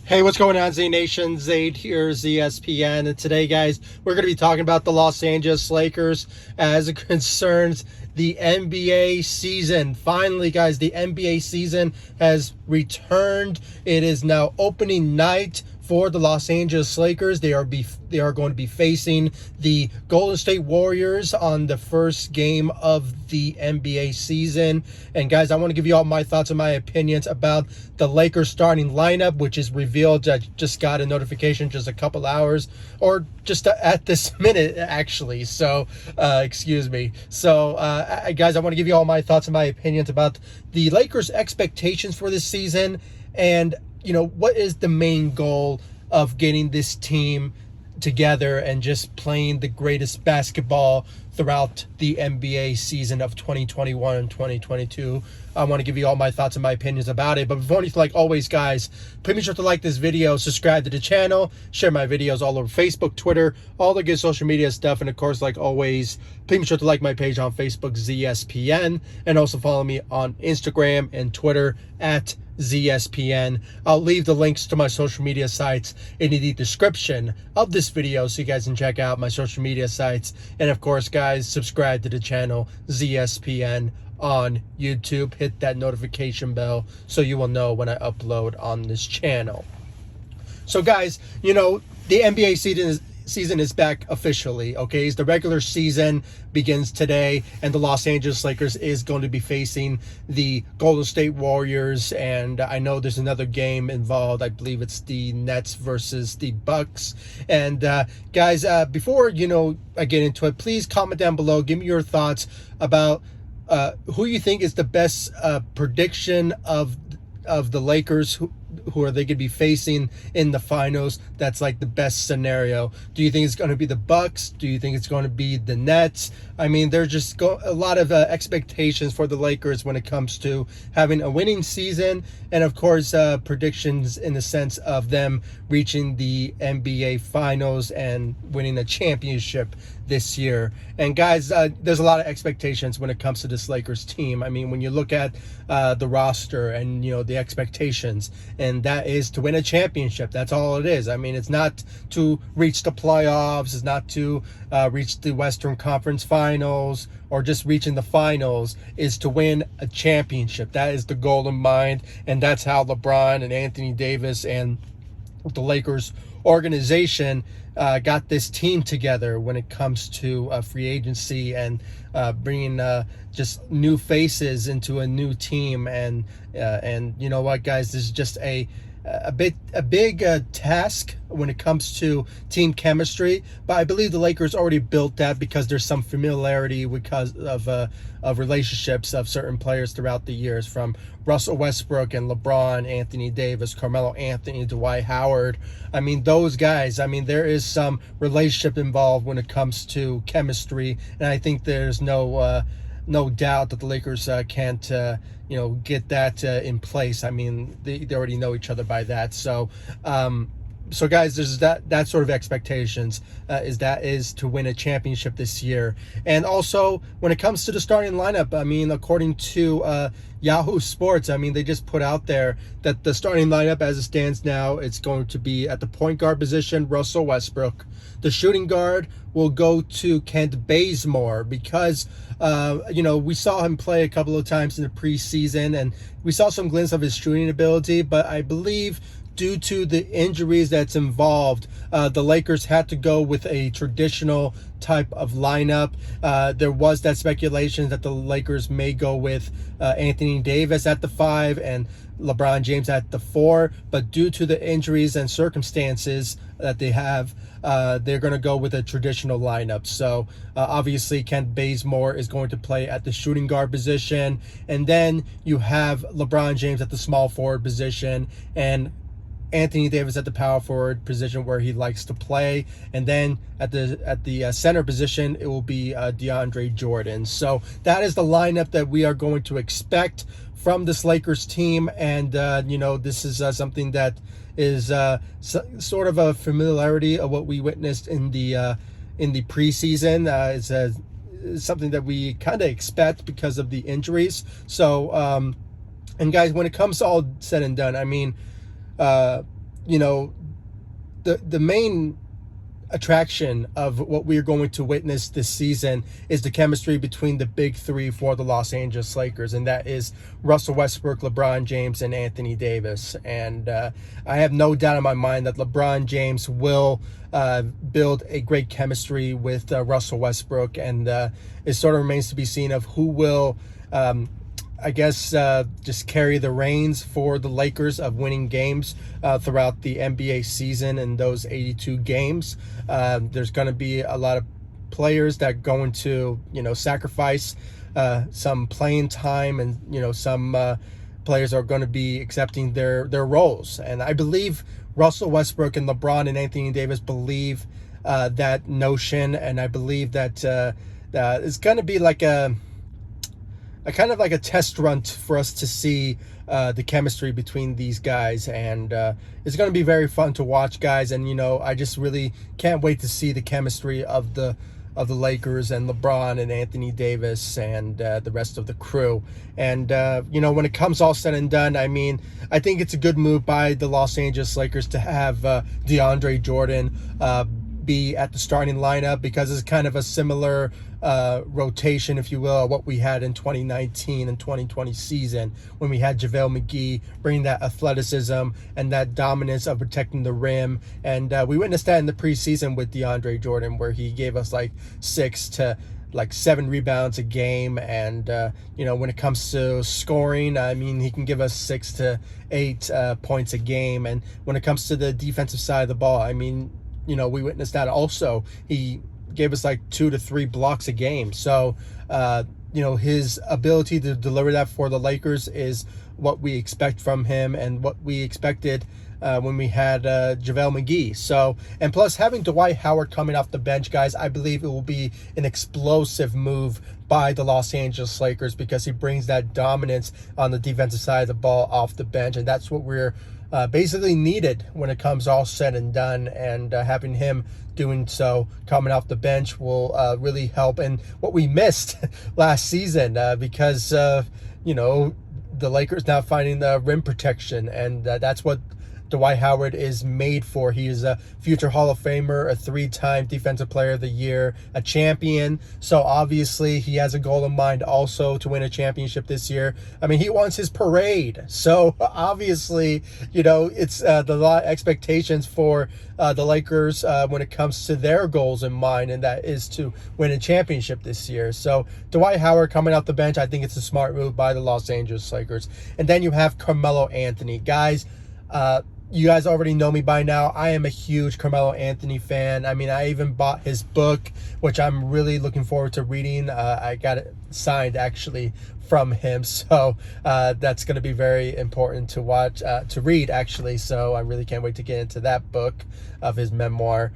Hey, what's going on, Z Nation? Zaid here, ZSPN. And today, guys, we're going to be talking about the Los Angeles Lakers as it concerns the NBA season. Finally, guys, the NBA season has returned. It is now opening night for the Los Angeles Lakers. They are going to be facing the Golden State Warriors on the first game of the NBA season. And guys, I want to give you all my thoughts and my opinions about the Lakers starting lineup, which is revealed. I just got a notification just a couple hours, or just at this minute, actually. So, excuse me. So, guys, I want to give you all my thoughts and my opinions about the Lakers' expectations for this season, and what is the main goal of getting this team together and just playing the greatest basketball throughout the NBA season of 2021 and 2022. I want to give you all my thoughts and my opinions about it. But before anything, like always, guys, please be sure to like this video, subscribe to the channel, share my videos all over Facebook, Twitter, all the good social media stuff. And of course, like always, please be sure to like my page on Facebook, ZSPN, and also follow me on Instagram and Twitter at ZSPN. I'll leave the links to my social media sites in the description of this video so you guys can check out my social media sites. And of course, guys, subscribe to the channel ZSPN on YouTube. Hit that notification bell so you will know when I upload on this channel. So guys, the NBA season is back officially. Okay, the regular season begins today, and the Los Angeles Lakers is going to be facing the Golden State Warriors. And I know there's another game involved. I believe it's the Nets versus the Bucks. And guys, before I get into it, please comment down below, give me your thoughts about who you think is the best prediction of the Lakers. Who are they going to be facing in the finals? That's like the best scenario. Do you think it's going to be the Bucks? Do you think it's going to be the Nets? I mean, there's just a lot of expectations for the Lakers when it comes to having a winning season, and of course predictions in the sense of them reaching the NBA finals and winning a championship this year. And guys, there's a lot of expectations when it comes to this Lakers team. I mean, when you look at the roster and the expectations, and that is to win a championship. That's all it is. I mean, it's not to reach the playoffs. It's not to reach the Western Conference Finals or just reaching the finals. Is to win a championship. That is the goal in mind, and that's how LeBron and Anthony Davis and the Lakers organization got this team together when it comes to free agency and bringing just new faces into a new team. And you know what, guys, this is just a big task when it comes to team chemistry, but I believe the Lakers already built that because there's some familiarity because of relationships of certain players throughout the years, from Russell Westbrook and LeBron, Anthony Davis, Carmelo Anthony, Dwight Howard. I mean, those guys, I mean, there is some relationship involved when it comes to chemistry, and I think there's no doubt that the Lakers can't get that in place. I mean, they already know each other by that. So so guys, there's that sort of expectations is to win a championship this year. And also when it comes to the starting lineup, I mean, according to Yahoo Sports, I mean, they just put out there that the starting lineup as it stands now, it's going to be at the point guard position, Russell Westbrook. The shooting guard will go to Kent Bazemore because we saw him play a couple of times in the preseason, and we saw some glimpses of his shooting ability, but I believe due to the injuries that's involved, the Lakers had to go with a traditional type of lineup. There was that speculation that the Lakers may go with Anthony Davis at the 5 and LeBron James at the 4, but due to the injuries and circumstances that they have, they're going to go with a traditional lineup. So obviously Kent Bazemore is going to play at the shooting guard position, and then you have LeBron James at the small forward position and Anthony Davis at the power forward position where he likes to play, and then at the center position it will be DeAndre Jordan. So that is the lineup that we are going to expect from this Lakers team, and this is something that is sort of a familiarity of what we witnessed in the preseason. It's something that we kind of expect because of the injuries. So and guys, when it comes to all said and done, I mean, you know, the main attraction of what we're going to witness this season is the chemistry between the big three for the Los Angeles Lakers, and that is Russell Westbrook, LeBron James, and Anthony Davis. And I have no doubt in my mind that LeBron James will build a great chemistry with Russell Westbrook, and it sort of remains to be seen of who will I guess just carry the reins for the Lakers of winning games throughout the NBA season and those 82 games. There's going to be a lot of players that are going to, sacrifice some playing time, and, some players are going to be accepting their roles. And I believe Russell Westbrook and LeBron and Anthony Davis believe that notion, and I believe that it's going to be like a kind of like a test run for us to see the chemistry between these guys, and it's going to be very fun to watch, guys. And I just really can't wait to see the chemistry of the Lakers and LeBron and Anthony Davis and the rest of the crew. And when it comes all said and done, I mean, I think it's a good move by the Los Angeles Lakers to have DeAndre Jordan be at the starting lineup, because it's kind of a similar rotation, if you will, what we had in 2019 and 2020 season, when we had JaVale McGee bringing that athleticism and that dominance of protecting the rim. And we witnessed that in the preseason with DeAndre Jordan, where he gave us like 6 to 7 rebounds a game. And when it comes to scoring, I mean, he can give us 6 to 8 points a game. And when it comes to the defensive side of the ball, I mean, we witnessed that also. He gave us like 2 to 3 blocks a game. So, his ability to deliver that for the Lakers is what we expect from him, and what we expected when we had JaVale McGee. So, and plus having Dwight Howard coming off the bench, guys, I believe it will be an explosive move by the Los Angeles Lakers, because he brings that dominance on the defensive side of the ball off the bench, and that's what we're basically needed when it comes all said and done. And having him doing so coming off the bench will really help. And what we missed last season, because the Lakers now finding the rim protection, and that's what Dwight Howard is made for. He is a future Hall of Famer, a 3-time Defensive Player of the Year, a champion. So obviously he has a goal in mind also to win a championship this year. I mean, he wants his parade. So obviously, it's the lot of expectations for the Lakers when it comes to their goals in mind, and that is to win a championship this year. So Dwight Howard coming off the bench, I think it's a smart move by the Los Angeles Lakers. And then you have Carmelo Anthony. Guys, you guys already know me by now. I am a huge Carmelo Anthony fan. I mean, I even bought his book, which I'm really looking forward to reading. I got it signed actually from him, so that's going to be very important to read actually. So I really can't wait to get into that book of his memoir.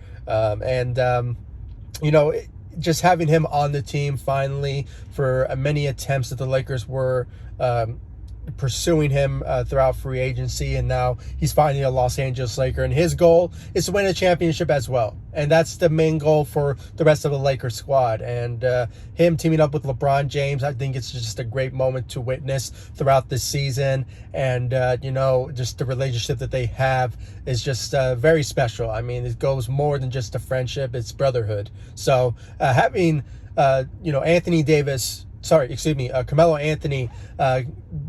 Just having him on the team finally, for many attempts that the Lakers were pursuing him throughout free agency, and now he's finally a Los Angeles Laker, and his goal is to win a championship as well. And that's the main goal for the rest of the Lakers squad. And him teaming up with LeBron James, I think it's just a great moment to witness throughout this season. And just the relationship that they have is just very special. I mean, it goes more than just a friendship, it's brotherhood. So having Carmelo Anthony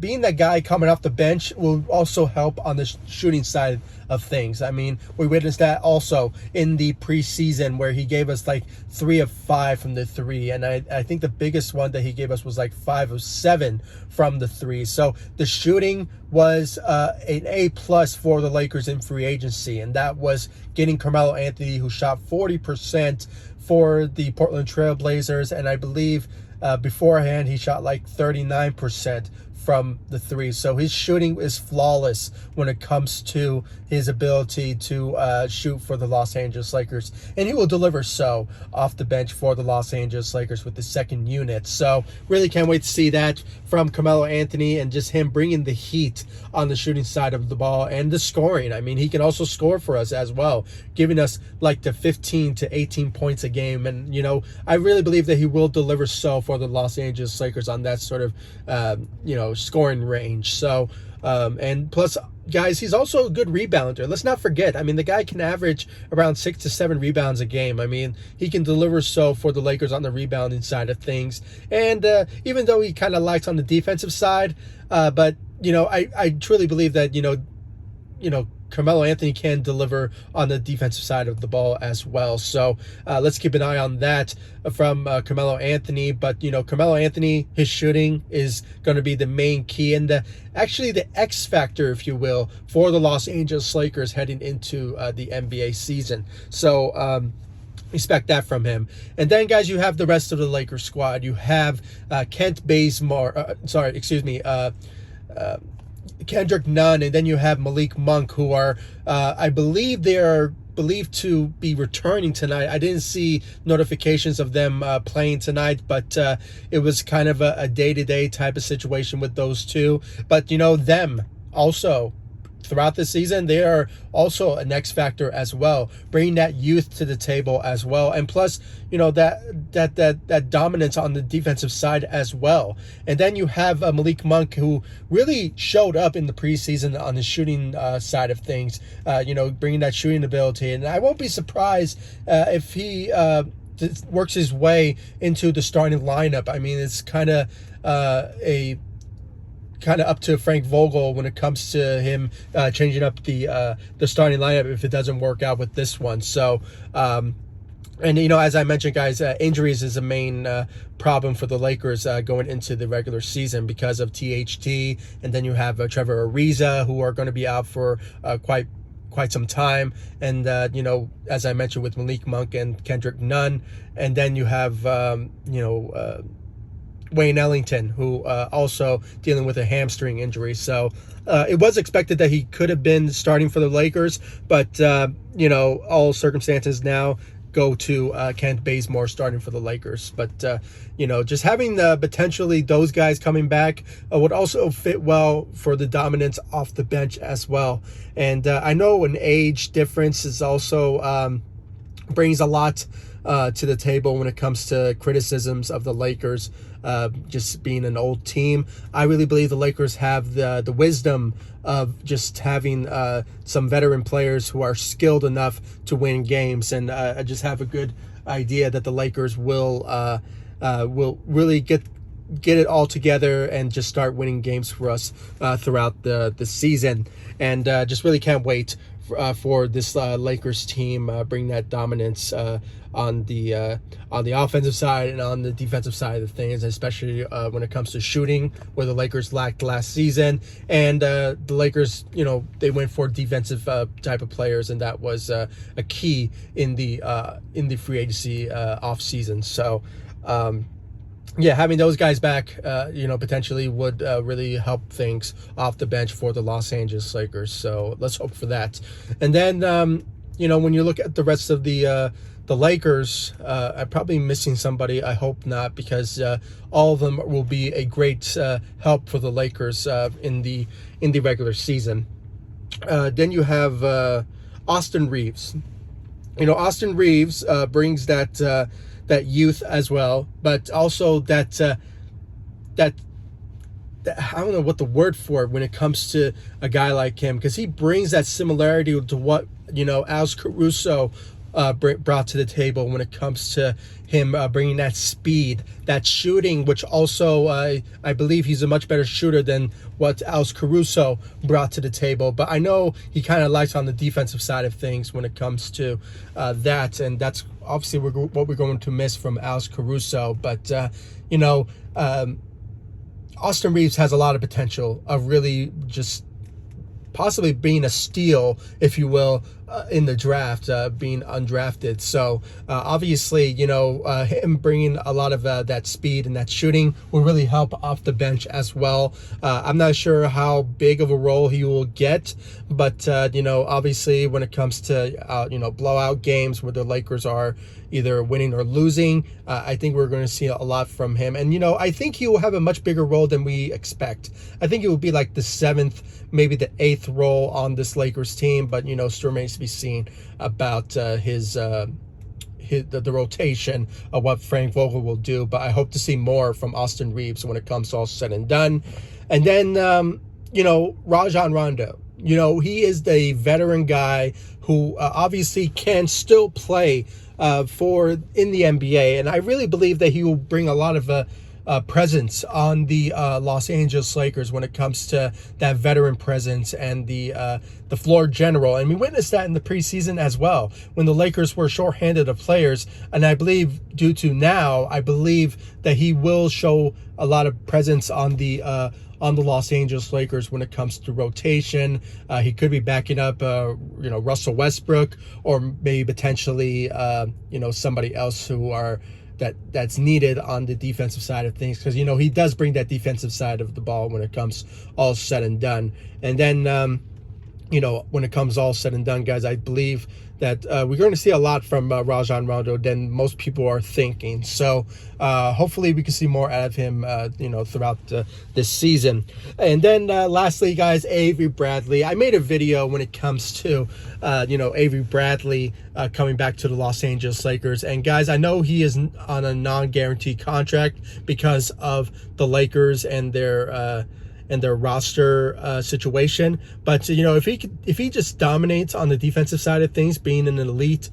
being that guy coming off the bench will also help on the shooting side of things. I mean, we witnessed that also in the preseason, where he gave us like 3 of 5 from the 3, and I think the biggest one that he gave us was like 5 of 7 from the 3. So the shooting was an A+ for the Lakers in free agency, and that was getting Carmelo Anthony, who shot 40% for the Portland Trail Blazers, and I believe beforehand he shot like 39% from the 3. So his shooting is flawless when it comes to his ability to shoot for the Los Angeles Lakers, and he will deliver so off the bench for the Los Angeles Lakers with the second unit. So really can't wait to see that from Carmelo Anthony, and just him bringing the heat on the shooting side of the ball and the scoring. I mean, he can also score for us as well, giving us like the 15 to 18 points a game. And I really believe that he will deliver so for the Los Angeles Lakers on that sort of scoring range. So And plus, guys, he's also a good rebounder. Let's not forget. I mean, the guy can average around 6 to 7 rebounds a game. I mean, he can deliver for the Lakers on the rebounding side of things. And even though he kind of lacks on the defensive side, but I truly believe that Carmelo Anthony can deliver on the defensive side of the ball as well. So let's keep an eye on that from Carmelo Anthony. But, Carmelo Anthony, his shooting is going to be the main key and actually the X factor, if you will, for the Los Angeles Lakers heading into the NBA season. So expect that from him. And then, guys, you have the rest of the Lakers squad. You have Kent Bazemore. Kendrick Nunn, and then you have Malik Monk, who are, I believe they are believed to be returning tonight. I didn't see notifications of them playing tonight, but it was kind of a day-to-day type of situation with those two. But, them also, throughout the season, they are also an X factor as well, bringing that youth to the table as well, and plus, that dominance on the defensive side as well. And then you have Malik Monk, who really showed up in the preseason on the shooting side of things, bringing that shooting ability. And I won't be surprised if he works his way into the starting lineup. I mean, it's kind of up to Frank Vogel when it comes to him changing up the starting lineup if it doesn't work out with this one. So, as I mentioned, guys, injuries is a main problem for the Lakers going into the regular season because of THT, and then you have Trevor Ariza, who are going to be out for quite some time, and as I mentioned with Malik Monk and Kendrick Nunn, and then you have Wayne Ellington, who also dealing with a hamstring injury. So it was expected that he could have been starting for the Lakers, but all circumstances now go to Kent Bazemore starting for the Lakers. But just having potentially those guys coming back would also fit well for the dominance off the bench as well. And I know an age difference is also brings a lot to the table when it comes to criticisms of the Lakers just being an old team. I really believe the Lakers have the wisdom of just having some veteran players who are skilled enough to win games, and I just have a good idea that the Lakers will really get it all together and just start winning games for us throughout the season. And just really can't wait for this Lakers team bring that dominance on the offensive side and on the defensive side of things, especially when it comes to shooting, where the Lakers lacked last season. And the Lakers, they went for defensive type of players, and that was a key in the free agency off season. So having those guys back, potentially would really help things off the bench for the Los Angeles Lakers. So let's hope for that. And then, when you look at the rest of the Lakers, I'm probably missing somebody. I hope not, because all of them will be a great help for the Lakers in the regular season. Then you have Austin Reeves. Austin Reeves brings that youth as well, but also that I don't know what the word for it when it comes to a guy like him, because he brings that similarity to what Alex Caruso brought to the table when it comes to him bringing that speed, that shooting, which also I believe he's a much better shooter than what Alex Caruso brought to the table. But I know he kind of likes on the defensive side of things when it comes to that, and that's obviously what we're going to miss from Alex Caruso. But Austin Reeves has a lot of potential of really just possibly being a steal, if you will, in the draft, being undrafted. So obviously, him bringing a lot of that speed and that shooting will really help off the bench as well. I'm not sure how big of a role he will get, but obviously when it comes to blowout games where the Lakers are either winning or losing, I think we're going to see a lot from him. And I think he will have a much bigger role than we expect. I think it will be like the 7th, maybe the 8th role on this Lakers team, but still remains to be seen about the rotation of what Frank Vogel will do. But I hope to see more from Austin Reeves when it comes to all said and done. And then Rajon Rondo. He is the veteran guy who obviously can still play for in the NBA, and I really believe that he will bring a lot of presence on the Los Angeles Lakers when it comes to that veteran presence and the floor general. And we witnessed that in the preseason as well, when the Lakers were shorthanded of players. And I believe I believe that he will show a lot of presence on the Los Angeles Lakers when it comes to rotation. He could be backing up, Russell Westbrook, or maybe potentially, somebody else that's needed on the defensive side of things, because he does bring that defensive side of the ball when it comes all said and done. And then when it comes all said and done, guys, I believe that we're going to see a lot from Rajon Rondo than most people are thinking. So hopefully we can see more out of him, throughout this season. And then lastly, guys, Avery Bradley. I made a video when it comes to, Avery Bradley coming back to the Los Angeles Lakers. And guys, I know he is on a non-guaranteed contract because of the Lakers and their roster situation. But if he just dominates on the defensive side of things, being an elite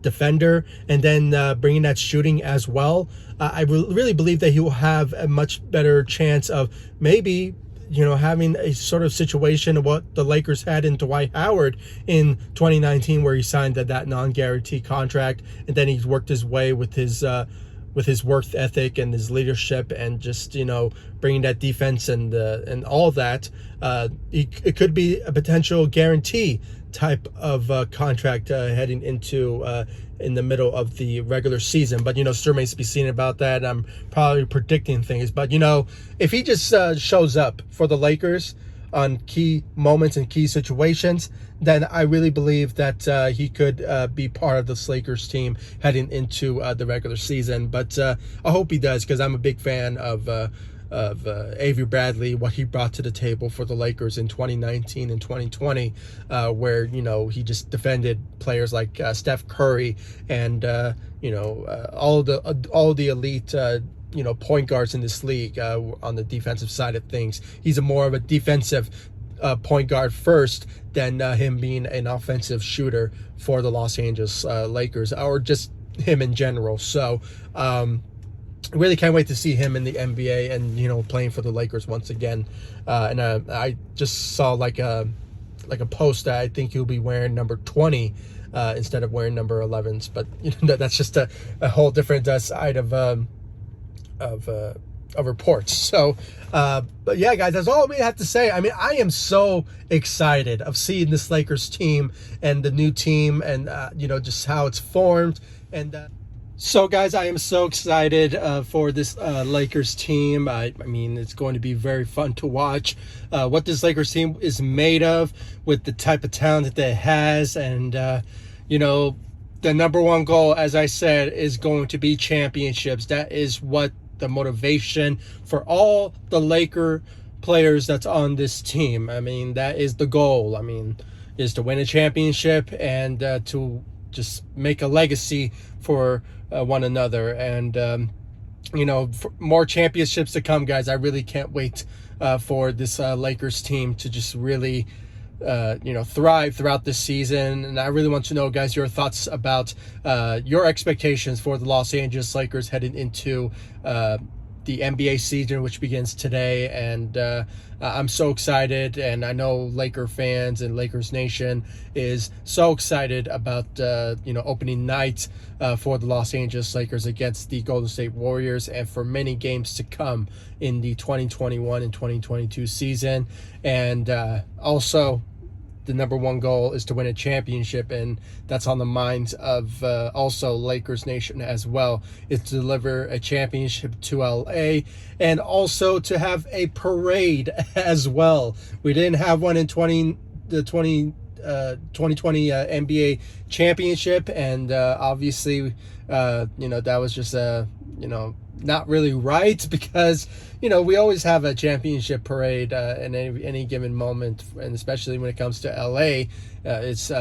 defender, and then bringing that shooting as well, I really believe that he will have a much better chance of maybe having a sort of situation of what the Lakers had in Dwight Howard in 2019, where he signed that non-guaranteed contract, and then he's worked his way with his work ethic and his leadership, and just bringing that defense and all that. It could be a potential guarantee type of contract heading into in the middle of the regular season. But still remains to be seen about that. I'm probably predicting things, but if he just shows up for the Lakers on key moments and key situations, then I really believe that he could be part of this Lakers team heading into the regular season. But I hope he does, because I'm a big fan of Avery Bradley, what he brought to the table for the Lakers in 2019 and 2020, where he just defended players like Steph Curry and all the elite point guards in this league on the defensive side of things. He's more of a defensive point guard first than him being an offensive shooter for the Los Angeles Lakers, or just him in general. So really can't wait to see him in the NBA and playing for the Lakers once again. And I just saw like a post that I think he'll be wearing number 20 instead of wearing number 11s. But that's just a whole different side of reports. So but yeah, guys, that's all we have to say. I mean, I am so excited of seeing this Lakers team and the new team, and just how it's formed. And so guys, I am so excited for this Lakers team. I mean, it's going to be very fun to watch what this Lakers team is made of, with the type of talent that it has. And the number one goal, as I said, is going to be championships. That is what the motivation for all the Laker players that's on this team. I mean, that is the goal. I mean, is to win a championship and to just make a legacy for one another. And for more championships to come, guys. I really can't wait for this Lakers team to just really thrive throughout this season. And I really want to know, guys, your thoughts about your expectations for the Los Angeles Lakers heading into the NBA season, which begins today. And I'm so excited, and I know Laker fans and Lakers Nation is so excited about opening night for the Los Angeles Lakers against the Golden State Warriors, and for many games to come in the 2021 and 2022 season. And also, the number one goal is to win a championship, and that's on the minds of also Lakers Nation as well, is to deliver a championship to LA, and also to have a parade as well. We didn't have one in 2020 NBA championship, and obviously that was just not really right, because we always have a championship parade in any given moment, and especially when it comes to LA, it's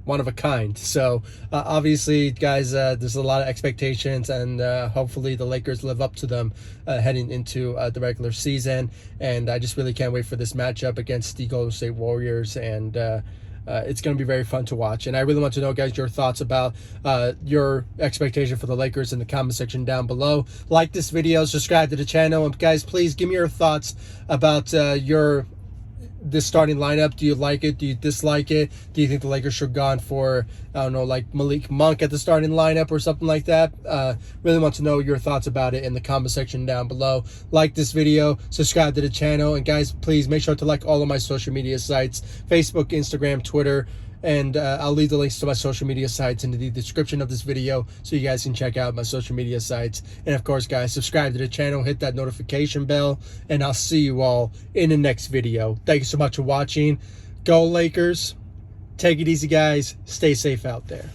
one of a kind. So obviously, guys, there's a lot of expectations, and hopefully the Lakers live up to them heading into the regular season. And I just really can't wait for this matchup against the Golden State Warriors, and it's going to be very fun to watch. And I really want to know, guys, your thoughts about your expectation for the Lakers in the comment section down below. Like this video, subscribe to the channel, and guys, please give me your thoughts about this starting lineup. Do you like it? Do you dislike it? Do you think the Lakers should have gone for, I don't know, like Malik Monk at the starting lineup or something like that? Really want to know your thoughts about it in the comment section down below. Like this video, subscribe to the channel, and guys, please make sure to like all of my social media sites: Facebook, Instagram, Twitter, and I'll leave the links to my social media sites in the description of this video so you guys can check out my social media sites. And of course, guys, subscribe to the channel, hit that notification bell, and I'll see you all in the next video. Thank you so much for watching. Go Lakers. Take it easy, guys. Stay safe out there.